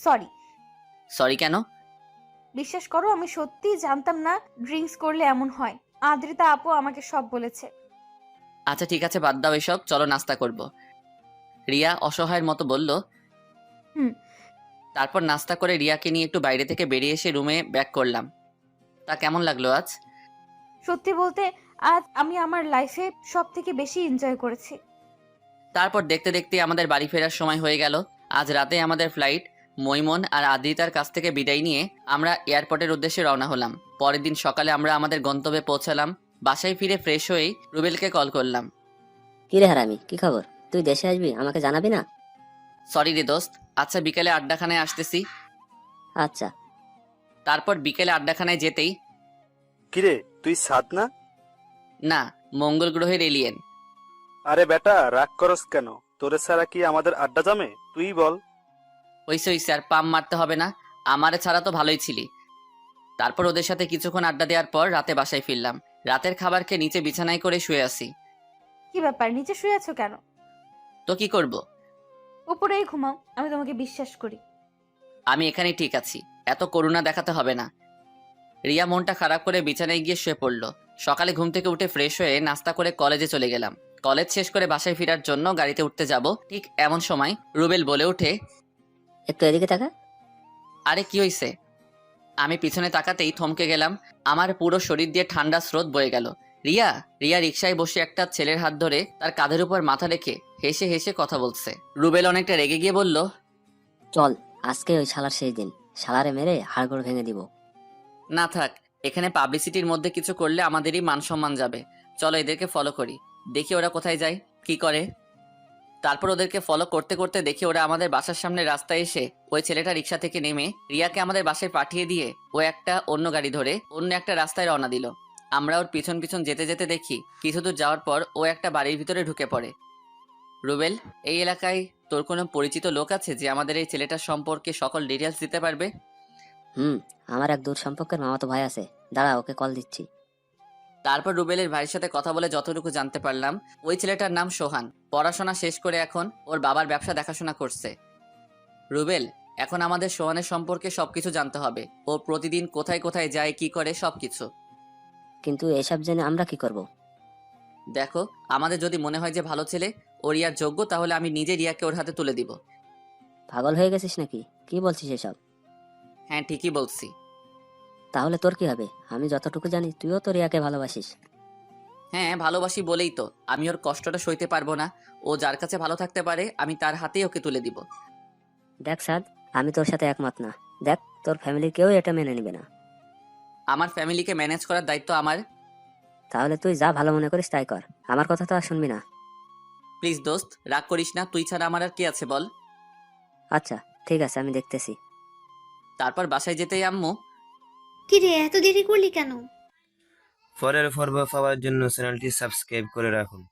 Sorry. Sorry কেন? বিশ্বাস করো, আমি সত্যিই জানতাম না ড্রিঙ্কস করলে এমন হয়। আদ্রিতা আপু আমাকে সব বলেছে। আচ্ছা ঠিক আছে, বাদ দাও এসব, চলো নাস্তা করব। রিয়া অসহায়ের মতো বলল। হুম। তারপর নাস্তা করে রিয়াকে নিয়ে একটু বাইরে থেকে বেরিয়ে এসে রুমে ব্যাক করলাম। তা কেমন লাগলো আজ? সত্যি বলতে, আজ আমি আমার লাইফে সব থেকে বেশি এনজয় করেছি। তারপর দেখতে দেখতে আমাদের বাড়ি ফেরার সময় হয়ে গেল। আজ রাতে আমাদের ফ্লাইট। মৈমন আর আদ্রিতার কাছ থেকে বিদায় নিয়ে আমরা এয়ারপোর্টের উদ্দেশ্যে রওনা হলাম। পরের দিন সকালে আমরা আমাদের গন্তব্যে পৌঁছালাম। বাসায় ফিরে ফ্রেশ হয়েই রুবেলকে কল করলাম। কি রে হারামি, কি খবর? তুই দেশে আসবি, আমাকে জানাবি না? সরি রে দোস্ত, আচ্ছা বিকেলে আড্ডাখানায় আসতেছি। আচ্ছা। তারপর বিকেলে আড্ডাখানায় যেতেই, কিরে তুই সাদ না? না, মঙ্গল গ্রহের এলিয়েন। আরে বেটা, রাগ করস কেন? তোরে ছাড়া কি আমাদের আড্ডা জমে? তুই বল। হইছে হইছে, আর পাম মারতে হবে না। আমারে ছাড়া তো ভালোই ছিলি। তারপর ওদের সাথে কিছুক্ষণ আড্ডা দেওয়ার পর রাতে বাসায় ফিরলাম। রাতের খাবার খেয়ে নিচে বিছানায় করে শুয়ে আছি। কি ব্যাপার, নিচে শুয়ে আছো কেন? তো কি করব? উপরেই ঘুমাও, আমি তোমাকে বিশ্বাস করি। আমি এখানেই ঠিক আছি, এত করুণা দেখাতে হবে না। রিয়া মনটা খারাপ করে বিছানায় গিয়ে শুয়ে পড়ল। সকালে ঘুম থেকে উঠে ফ্রেশ হয়ে নাস্তা করে কলেজে চলে গেলাম। কলেজ শেষ করে বাসায় ফেরার জন্য গাড়িতে উঠতে যাব, ঠিক এমন সময় রুবেল বলে ওঠে। একটু এদিকে তাকা। আরে কি হইছে? আমি পিছনে তাকাতেই থমকে গেলাম। আমার পুরো শরীর দিয়ে ঠান্ডা স্রোত বয়ে গেল। রিয়া রিয়া রিকশায় বসে একটা ছেলের হাত ধরে তার কাঁধের উপর মাথা রেখে হেসে হেসে কথা বলছে। রুবেল অনেকটা রেগে গিয়ে বলল। চল, আজকে ওই শালার সেই দিন, শালারে মেরে হাড়গোড় ভেঙে দিব। না থাক, এখানে পাবলিসিটির মধ্যে কিছু করলে আমাদেরই মান সম্মান যাবে। চলো এদেরকে ফলো করি, দেখি ওরা কোথায় যায়, কি করে। তারপর ওদেরকে ফলো করতে করতে দেখি ওরা আমাদের বাসার সামনে রাস্তায় এসে ওই ছেলেটা রিক্সা থেকে নেমে রিয়াকে আমাদের বাসায় পাঠিয়ে দিয়ে ও একটা অন্য গাড়ি ধরে অন্য একটা রাস্তায় রওনা দিল। আমরা ওর পিছন পিছন যেতে যেতে দেখি কিছু দূর যাওয়ার পর ও একটা বাড়ির ভিতরে ঢুকে পড়ে। রুবেল, এই এলাকায় তোর কোনো পরিচিত লোক আছে যে আমাদের এই ছেলেটার সম্পর্কে সকল ডিটেলস দিতে পারবে? হুম, আমার এক দূর সম্পর্কের মামাতো ভাই আছে, দাঁড়া ওকে কল দিচ্ছি। তারপর রুবেলের ভাইয়ের সাথে কথা বলে যতটুকু জানতে পারলাম, ওই ছেলেটার নাম সোহান। পড়াশোনা শেষ করে এখন ওর বাবার ব্যবসা দেখাশোনা করছে। রুবেল, এখন আমাদের সোহানের সম্পর্কে সবকিছু জানতে হবে। ও প্রতিদিন কোথায় কোথায় যায়, কি করে, সবকিছু। কিন্তু এসব জেনে আমরা কি করব? দেখো, আমাদের যদি মনে হয় যে ভালো ছেলে, ও রিয়ার যোগ্য, তাহলে আমি নিজে রিয়াকে ওর হাতে তুলে দিব। পাগল হয়ে গেছিস নাকি? কি বলছিস এসব? হ্যাঁ ঠিকই বলছি। তাহলে তোর কি হবে? আমি যতটুকু জানি তুইও তো রিয়াকে ভালোবাসিস। হ্যাঁ ভালোবাসি বলেই তো আমি ওর কষ্টটা সইতে পারবো না। ও যার কাছে ভালো থাকতে পারে আমি তার হাতেই ওকে তুলে দিব। দেখ সাদ, আমি তোর সাথে একমত না। দেখ, তোর ফ্যামিলির কেউ এটা মেনে নেবে না। আমার ফ্যামিলিকে ম্যানেজ করার দায়িত্ব আমার। তাহলে তুই যা ভালো মনে করিস তাই কর, আমার কথা তো আর শুনবি না। প্লিজ দোস্ত, রাগ করিস না, তুই ছাড়া আমার আর কি আছে বল। আচ্ছা ঠিক আছে, আমি দেখতেছি। তারপর বাসায় যেতেই আম্মু। কি রে, এত দেরি করলি কেন? পরের পর্ব পাওয়ার জন্য চ্যানেলটি সাবস্ক্রাইব করে রাখুন।